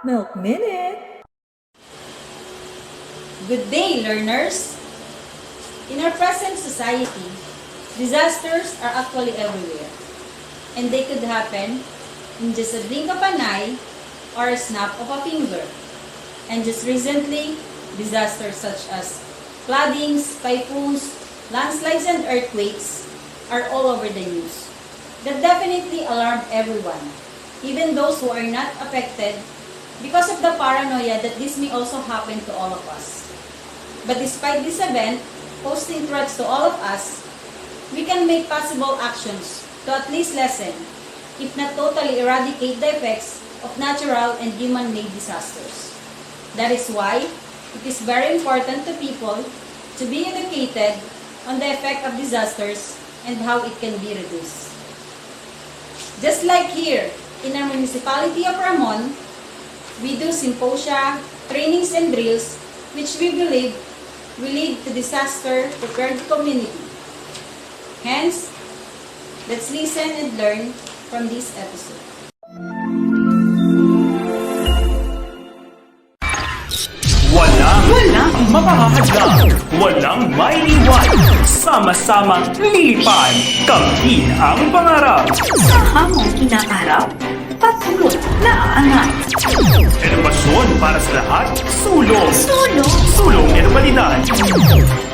Milk Minute! Good day, learners! In our present society, disasters are actually everywhere. And they could happen in just a blink of an eye or a snap of a finger. And just recently, disasters such as floodings, typhoons, landslides, and earthquakes are all over the news. That definitely alarmed everyone, even those who are not affected, because of the paranoia that this may also happen to all of us. But despite this event posing threats to all of us, we can make possible actions to at least lessen, if not totally eradicate, the effects of natural and human-made disasters. That is why it is very important to people to be educated on the effect of disasters and how it can be reduced. Just like here in our municipality of Ramon, we do symposia, trainings, and drills which we believe will lead to disaster-prepared community. Hence, let's listen and learn from this episode. Walang makakahadlang, walang maiiwan. Sama-sama lipan, kamtin ang pangarap. Sa hamong kinakarap, patulot na aangat. Edukasyon para sa lahat, sulong. Sulong edukalidad.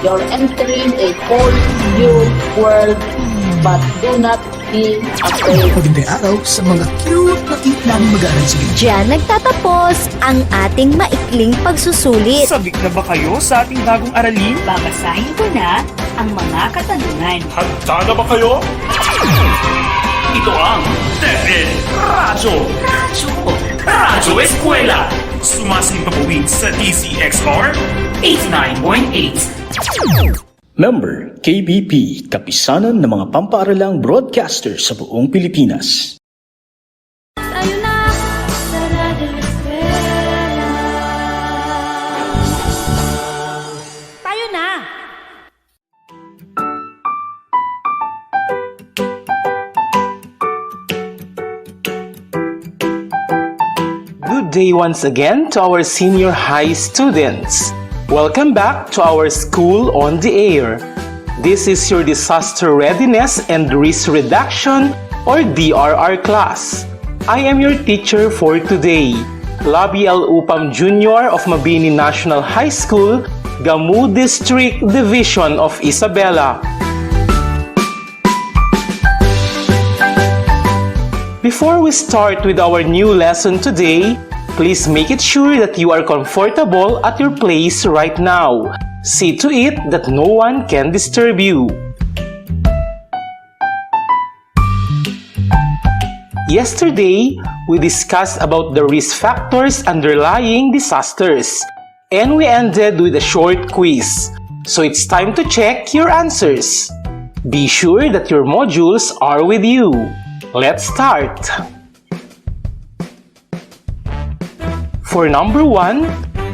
You're entering a whole new world, but do not be afraid. Magandang araw sa mga cute na namin mag-aaral sa gilid. Diyan nagtatapos ang ating maikling pagsusulit. Sabik na ba kayo sa ating bagong aralin? Babasahin ko na ang mga katanungan. Handa na ba kayo? Ito ang Drrr Radyo Eskwela. Sumasintabuhin sa DCXR 89.8. Member KBP, kapisanan ng mga pampaaralang broadcaster sa buong Pilipinas. Tayo na sa Radyo Eskwela. Tayo na! Good day once again to our senior high students. Welcome back to our School on the Air. This is your Disaster Readiness and Risk Reduction or DRR class. I am your teacher for today, Labi L. Upam Jr. of Mabini National High School, Gamu District Division of Isabela. Before we start with our new lesson today, please make it sure that you are comfortable at your place right now. See to it that no one can disturb you. Yesterday, we discussed about the risk factors underlying disasters, and we ended with a short quiz. So it's time to check your answers. Be sure that your modules are with you. Let's start! For number 1,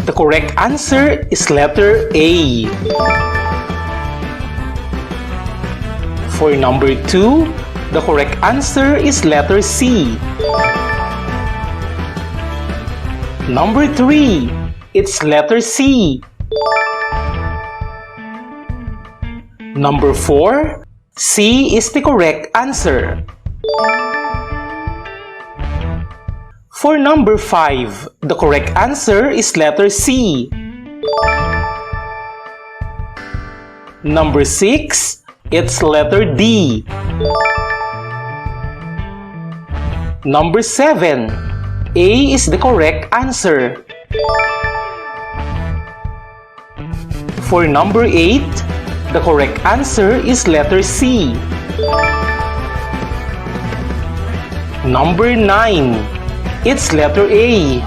the correct answer is letter A. For number 2, the correct answer is letter C. Number 3, it's letter C. Number 4, C is the correct answer. For number 5, the correct answer is letter C. Number 6, it's letter D. Number 7, A is the correct answer. For number 8, the correct answer is letter C. Number 9, it's letter A.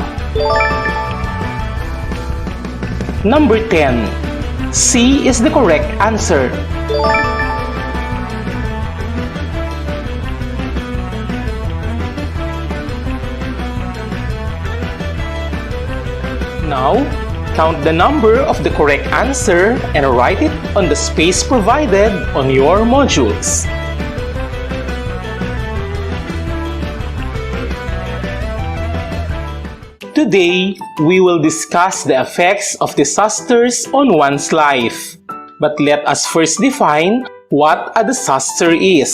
Number 10, C is the correct answer. Now, count the number of the correct answer and write it on the space provided on your modules. today, we will discuss the effects of disasters on one's life. But let us first define what a disaster is.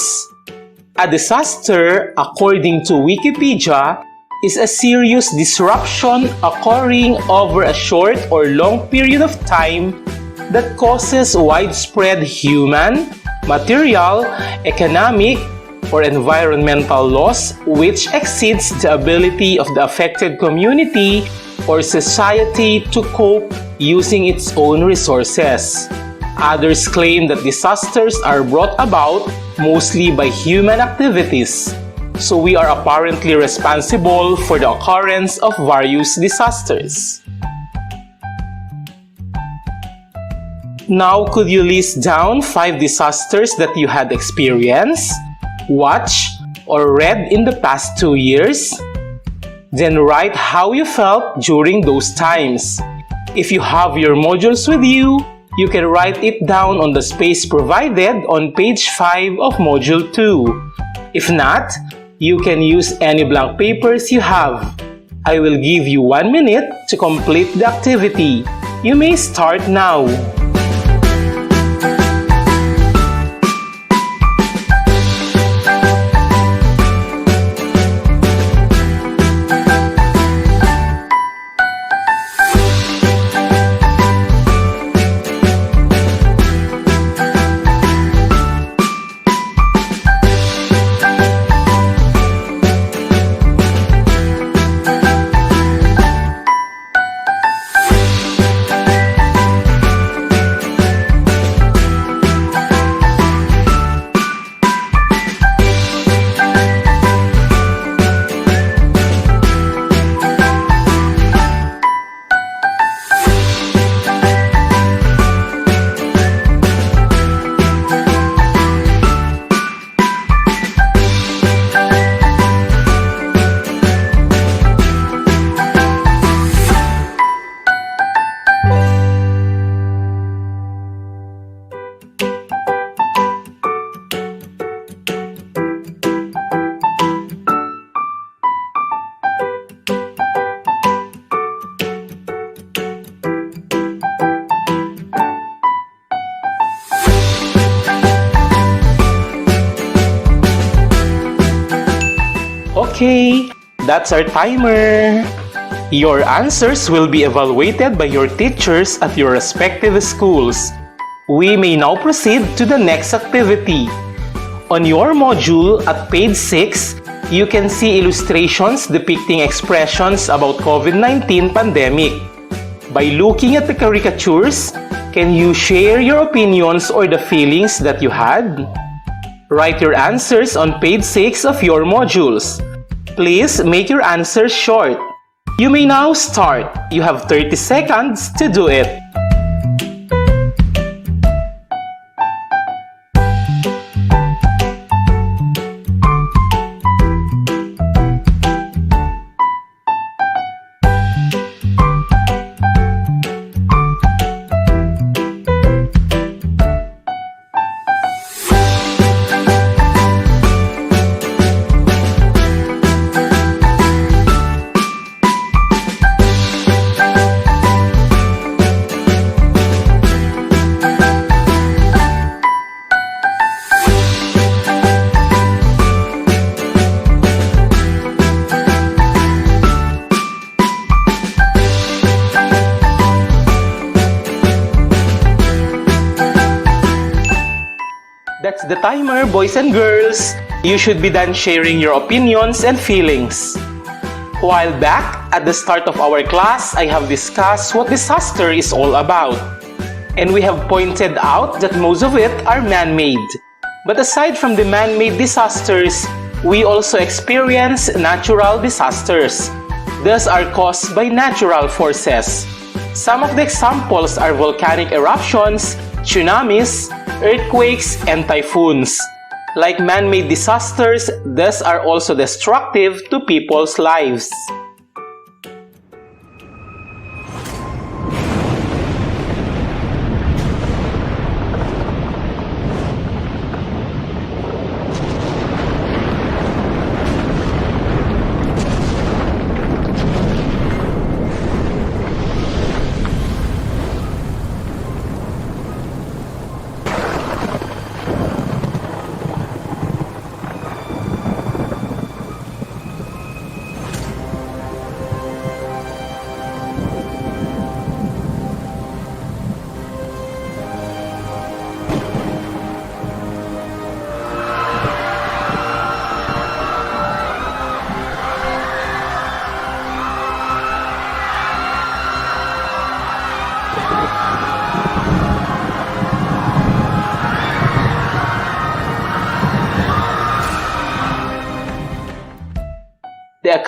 A disaster, according to Wikipedia, is a serious disruption occurring over a short or long period of time that causes widespread human, material, economic, or environmental loss which exceeds the ability of the affected community or society to cope using its own resources. Others claim that disasters are brought about mostly by human activities, so we are apparently responsible for the occurrence of various disasters. Now, could you list down 5 disasters that you had experienced, watched, or read in the past 2 years? Then write how you felt during those times. If you have your modules with you, you can write it down on the space provided on page 5 of Module 2. If not, you can use any blank papers you have. I will give you 1 minute to complete the activity. You may start now. Okay, that's our timer. Your answers will be evaluated by your teachers at your respective schools. We may now proceed to the next activity. On your module at page 6, you can see illustrations depicting expressions about COVID-19 pandemic. By looking at the caricatures, can you share your opinions or the feelings that you had? Write your answers on page 6 of your modules. Please make your answers short. You may now start. You have 30 seconds to do it. That's the timer, boys and girls. You should be done sharing your opinions and feelings. While back, at the start of our class, I have discussed what disaster is all about. And we have pointed out that most of it are man-made. But aside from the man-made disasters, we also experience natural disasters. These are caused by natural forces. Some of the examples are volcanic eruptions, tsunamis, earthquakes, and typhoons. Like man-made disasters, these are also destructive to people's lives.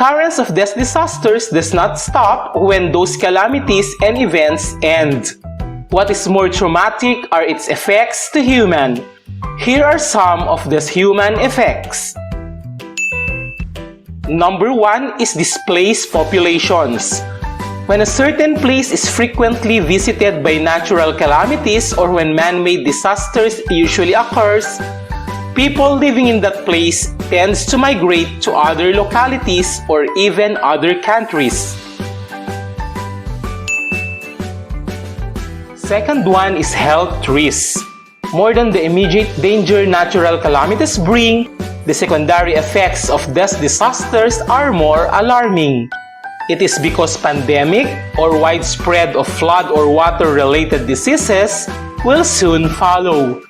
occurrence of these disasters does not stop when those calamities and events end. What is more traumatic are its effects to human. Here are some of these human effects. Number 1 is displaced populations. When a certain place is frequently visited by natural calamities or when man-made disasters usually occurs, people living in that place tends to migrate to other localities or even other countries. Second one is health risks. More than the immediate danger natural calamities bring, the secondary effects of these disasters are more alarming. It is because pandemic or widespread of flood or water-related diseases will soon follow.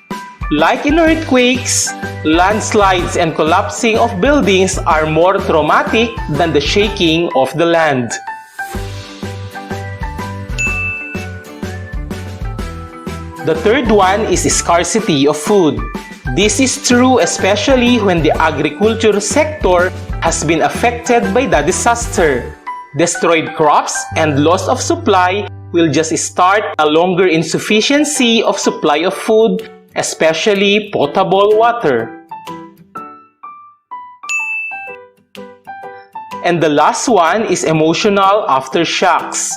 Like in earthquakes, landslides and collapsing of buildings are more traumatic than the shaking of the land. The third one is scarcity of food. This is true especially when the agriculture sector has been affected by the disaster. Destroyed crops and loss of supply will just start a longer insufficiency of supply of food, especially potable water. And the last one is emotional aftershocks.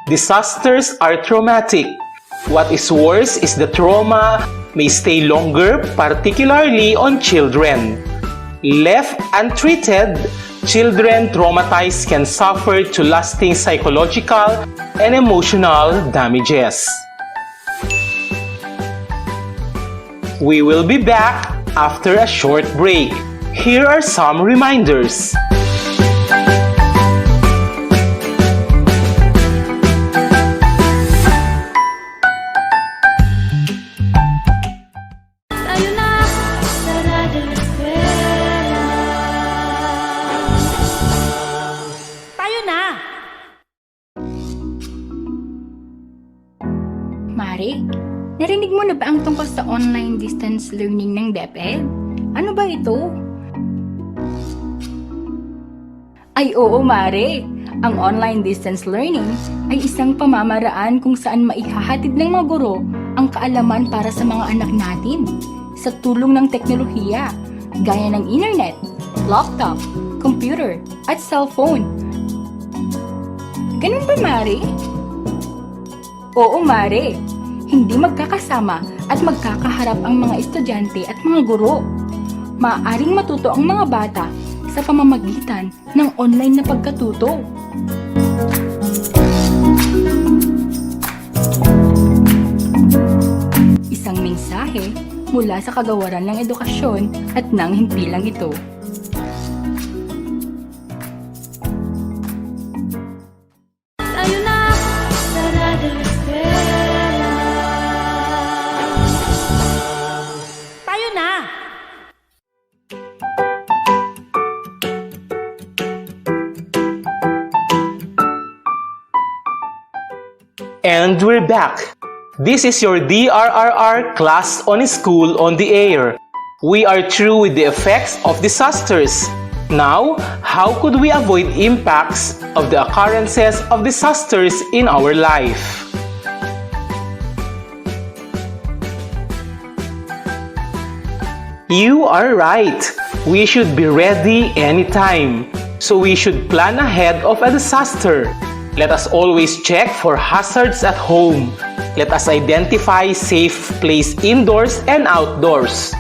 Disasters are traumatic. What is worse is the trauma may stay longer, particularly on children. Left untreated, children traumatized can suffer to lasting psychological and emotional damages. We will be back after a short break. Here are some reminders. Tayo na sa Radyo Eskwela. Tayo na! Mari, narinig mo na ba ang tungkol sa online distance learning ng DepEd? Ano ba ito? Ay oo, Mari. Ang online distance learning ay isang pamamaraan kung saan maihahatid ng mga guro ang kaalaman para sa mga anak natin sa tulong ng teknolohiya gaya ng internet, laptop, computer, at cellphone. Ganun ba, Mari? Oo, Mari. Hindi magkakasama at magkakaharap ang mga estudyante at mga guro. Maaaring matuto ang mga bata sa pamamagitan ng online na pagkatuto. Isang mensahe mula sa kagawaran ng edukasyon at ng himpilang ito. Tayo na sa Radyo Eskwela. Tayo na! And we're back. This is your DRRR class on School on the Air. We are through with the effects of disasters. Now, how could we avoid impacts of the occurrences of disasters in our life? You are right. We should be ready anytime. So we should plan ahead of a disaster. Let us always check for hazards at home. Let us identify safe place indoors and outdoors.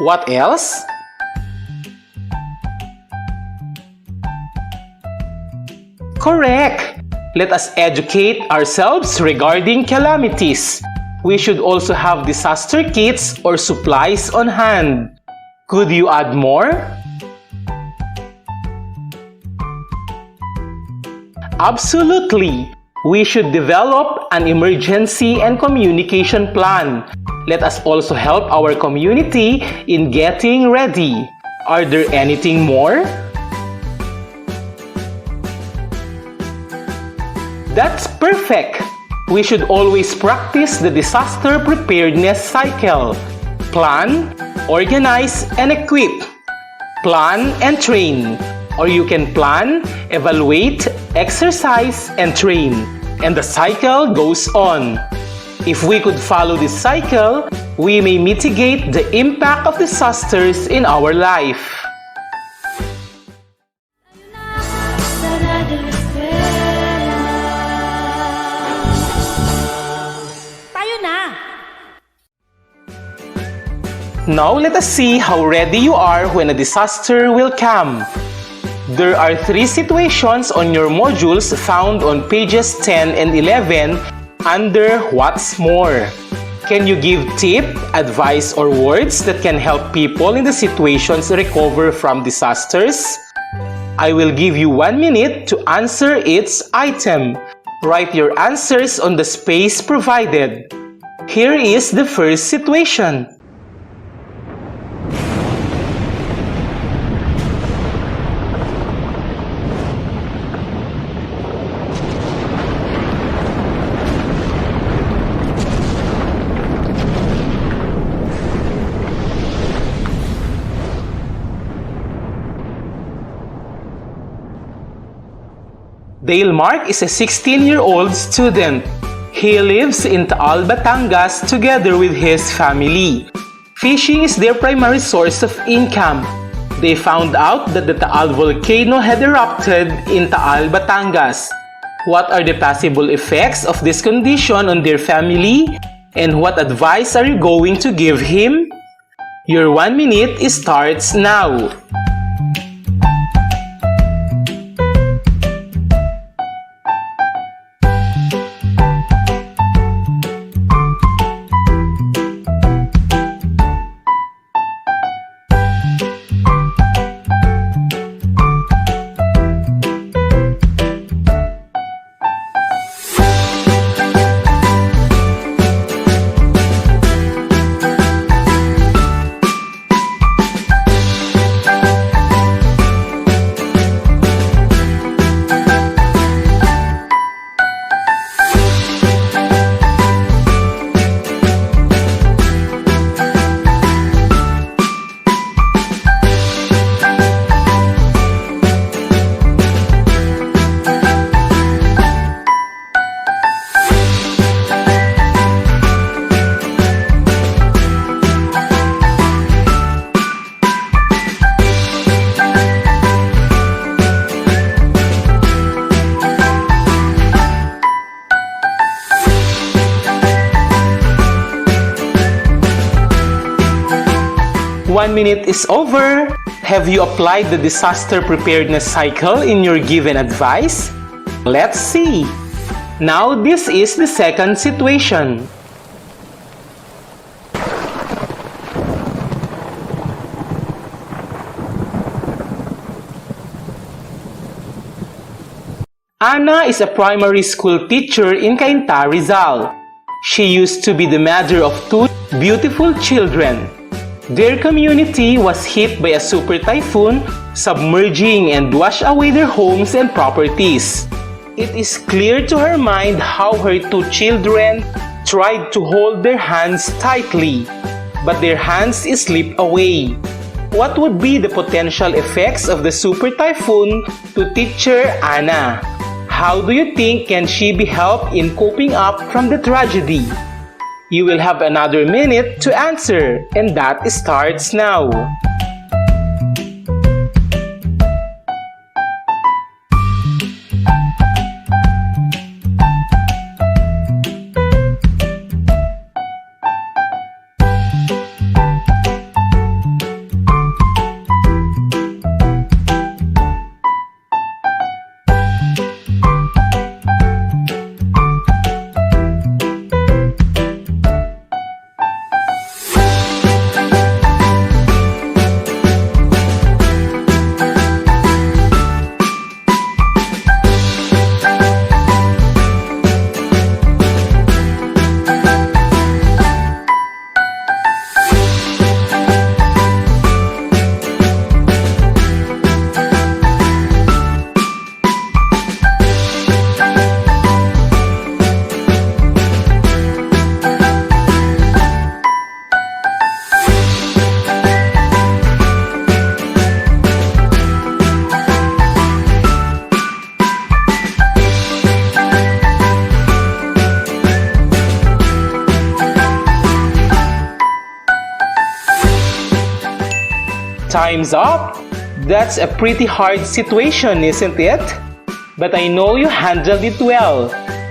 What else? Correct! Let us educate ourselves regarding calamities. We should also have disaster kits or supplies on hand. Could you add more? Absolutely! We should develop an emergency and communication plan. Let us also help our community in getting ready. Are there anything more? That's perfect! We should always practice the disaster preparedness cycle. Plan, organize, and equip. Plan and train. Or you can plan, evaluate, exercise, and train. And the cycle goes on. If we could follow this cycle, we may mitigate the impact of disasters in our life. Tayo na! Now let us see how ready you are when a disaster will come. There are 3 situations on your modules found on pages 10 and 11 under What's More. Can you give tip, advice, or words that can help people in the situations recover from disasters? I will give you 1 minute to answer each item. Write your answers on the space provided. Here is the first situation. Dale Mark is a 16-year-old student. He lives in Taal, Batangas together with his family. Fishing is their primary source of income. They found out that the Taal volcano had erupted in Taal, Batangas. What are the possible effects of this condition on their family? And what advice are you going to give him? Your 1 minute starts now. One minute is over. Have you applied the disaster preparedness cycle in your given advice? Let's see. Now this is the second situation. Ana is a primary school teacher in Cainta, Rizal. She used to be the mother of 2 beautiful children. Their community was hit by a super typhoon, submerging and washed away their homes and properties. It is clear to her mind how her 2 children tried to hold their hands tightly, but their hands slipped away. What would be the potential effects of the super typhoon to teacher Ana? How do you think can she be helped in coping up from the tragedy? You will have another minute to answer, and that starts now. Time's up! That's a pretty hard situation, isn't it? But I know you handled it well.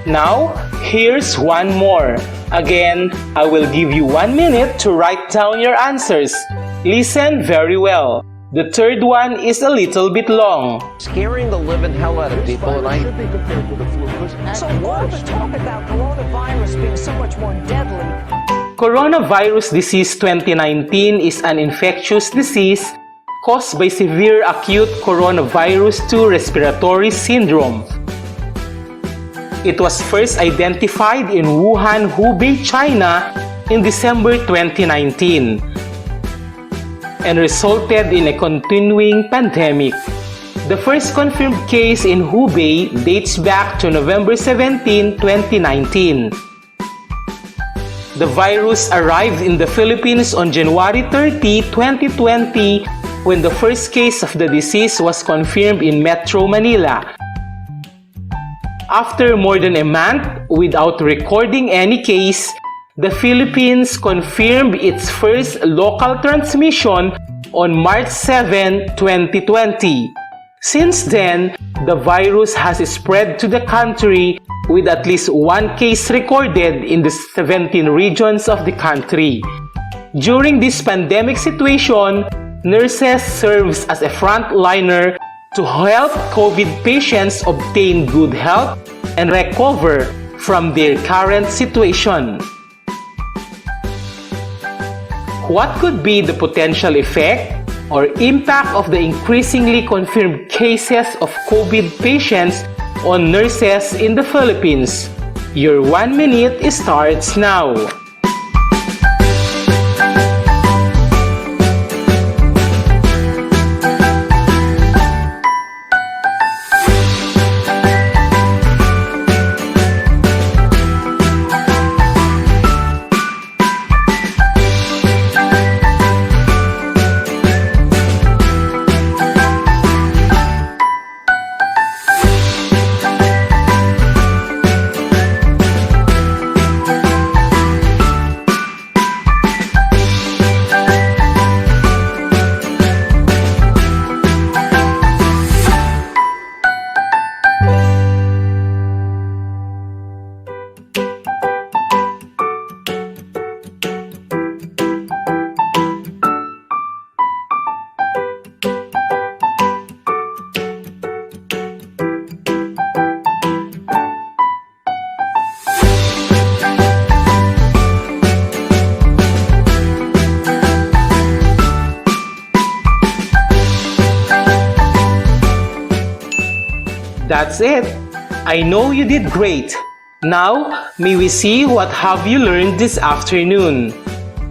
Now, here's one more. Again, I will give you 1 minute to write down your answers. Listen very well. The third one is a little bit long. Scaring the living hell out of people, and So all the talk about coronavirus being so much more deadly. Coronavirus disease 2019 is an infectious disease caused by severe acute coronavirus 2 respiratory syndrome. It was first identified in Wuhan, Hubei, China in December 2019 and resulted in a continuing pandemic. The first confirmed case in Hubei dates back to November 17, 2019. The virus arrived in the Philippines on January 30, 2020 when the first case of the disease was confirmed in Metro Manila. After more than a month without recording any case, the Philippines confirmed its first local transmission on March 7, 2020. Since then, the virus has spread to the country with at least one case recorded in the 17 regions of the country. During this pandemic situation, nurses serves as a frontliner to help COVID patients obtain good health and recover from their current situation. What could be the potential effect or impact of the increasingly confirmed cases of COVID patients on nurses in the Philippines? Your 1 minute starts now. That's it. I know you did great. Now, may we see what have you learned this afternoon.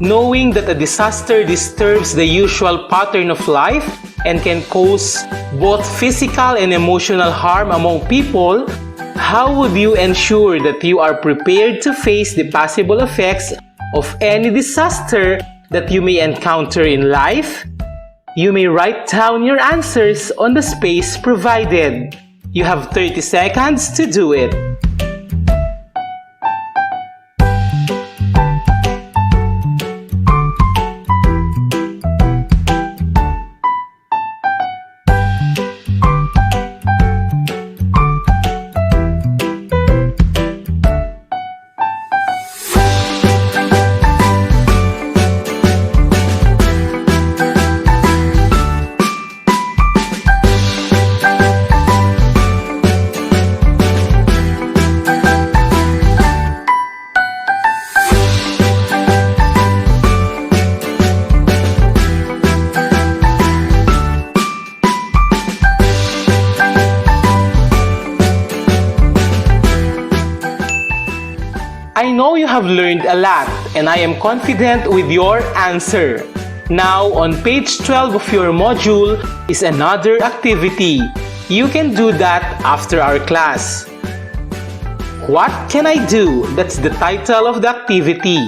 Knowing that a disaster disturbs the usual pattern of life and can cause both physical and emotional harm among people, how would you ensure that you are prepared to face the possible effects of any disaster that you may encounter in life? You may write down your answers on the space provided. You have 30 seconds to do it. I know you have learned a lot and I am confident with your answer. Now, on page 12 of your module is another activity. You can do that after our class. What can I do? That's the title of the activity.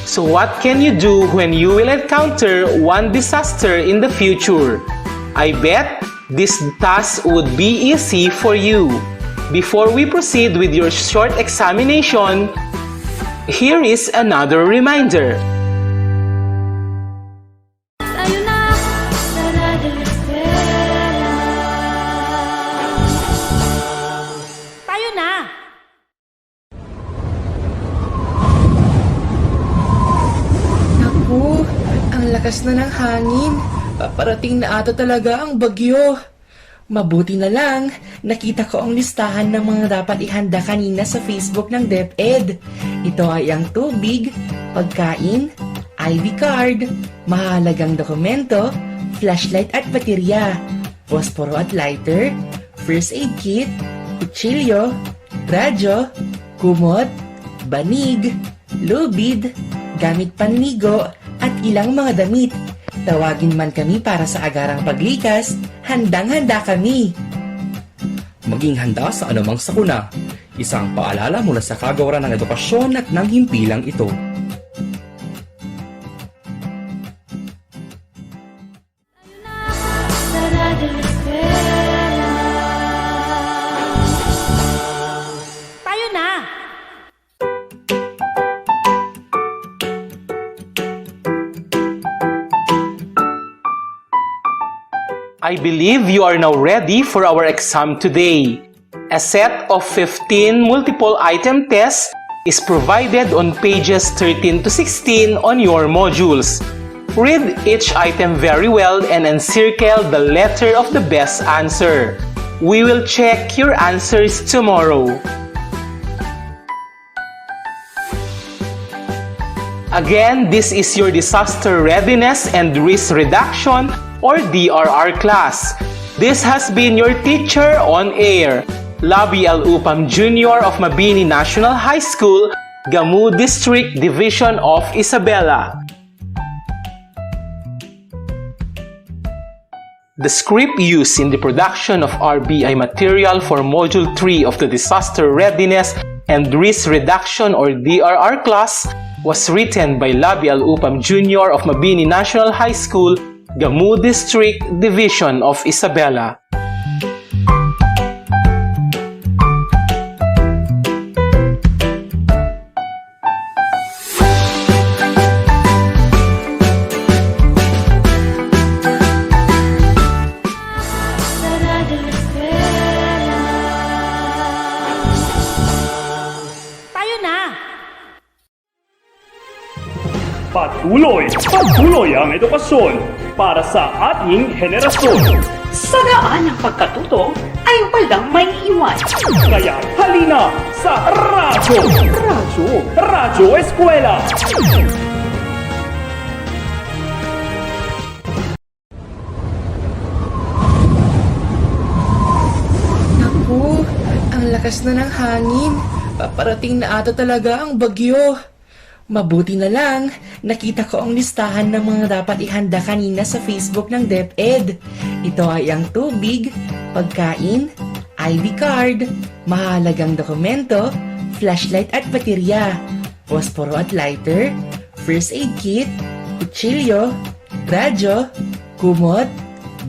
So what can you do when you will encounter one disaster in the future? I bet this task would be easy for you. Before we proceed with your short examination, here is another reminder. lakas na ng hangin. Paparating na ata talaga ang bagyo. Mabuti na lang, nakita ko ang listahan ng mga dapat ihanda kanina sa Facebook ng DepEd. Ito ay ang tubig, pagkain, ID card, mahalagang dokumento, flashlight at baterya, posporo at lighter, first aid kit, kutsilyo, radyo, kumot, banig, lubid, gamit panligo, at ilang mga damit. Tawagin man kami para sa agarang paglikas, handang-handa kami. Maging handa sa anumang sakuna. Isang paalala mula sa kagawaran ng edukasyon at ng himpilang ito. Tayo na! I believe you are now ready for our exam today. A set of 15 multiple item tests is provided on pages 13 to 16 on your modules. Read each item very well and encircle the letter of the best answer. We will check your answers tomorrow. Again, this is your Disaster Readiness and Risk Reduction or DRR class. This has been your teacher on air, Labi Al-Upam Jr. of Mabini National High School, Gamu District Division of Isabela. The script used in the production of RBI material for Module 3 of the Disaster Readiness and Risk Reduction or DRR class was written by Labi Al-Upam Jr. of Mabini National High School, Gamu District Division of Isabela. Tayo na! Patuloy ang edukasyon para sa ating henerasyon. Sa daan ng pagkatuto ay walang may iwan. Kaya halina sa Radyo Eskwela. Naku, ang lakas na ng hangin. Paparating na ata talaga ang bagyo. Mabuti na lang, nakita ko ang listahan ng mga dapat ihanda kanina sa Facebook ng DepEd. Ito ay ang tubig, pagkain, ID card, mahalagang dokumento, flashlight at baterya, posporo at lighter, first aid kit, kutsilyo, radyo, kumot,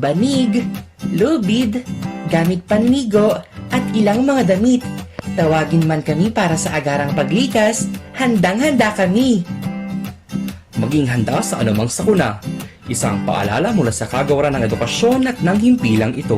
banig, lubid, gamit panligo, at ilang mga damit. Tawagin man kami para sa agarang paglikas, handang-handa kami. Maging handa sa anumang sakuna. Isang paalala mula sa kagawaran ng edukasyon at ng himpilang ito.